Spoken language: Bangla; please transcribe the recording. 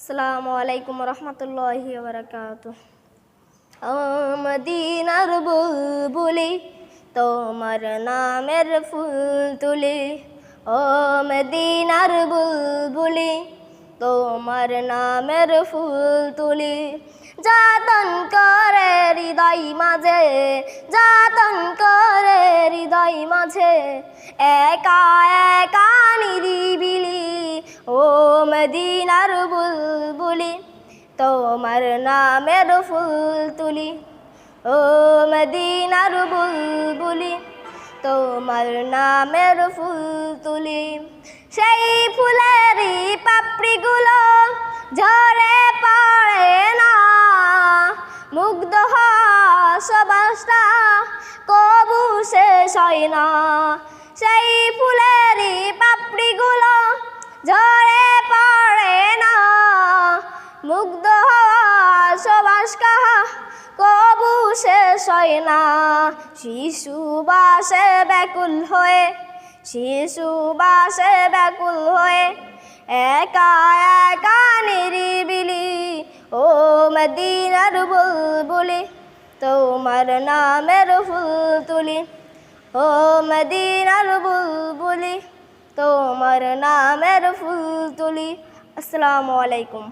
আসসালামু আলাইকুম রহমতুল্লাহি ওয়া বারাকাতুহু। মদিনার বুলবুলি তোমার নামের ফুল তুলি, ও মদিনার বুলবুলি তোমার নামের ফুল তুলি। যাতন করে হৃদয় মাঝে, যাতন করে হৃদয় মাঝে, একা একা নিরিবিলি, ও মদিনার বুলবুলি তোমার নামের ফুল তুলি, ও মদিনার বুলবুলি তোমার নামের ফুল তুলি। সেই ফুলেরই পাপড়িগুলো ঝরে পড়ে না, মুগ্ধ সুবাসটা কবু শেষ হয় না। সেই ফুলেরই পাপড়িগুলো ঝরে পড়ে না, মুগ্ধ সুবাস কাহা কবু শেষ হয় না। শিশু বাসে ব্যাকুল হয়ে, শিশু বাসে ব্যাকুল হয়ে, একা একা নিরিবিলি, ও মদিনার বুলবুলি তোমার নামের ফুল তুলি, ও মদিনার বুলবুলি তোমার নামের ফুল তুলি। আসসালামু আলাইকুম।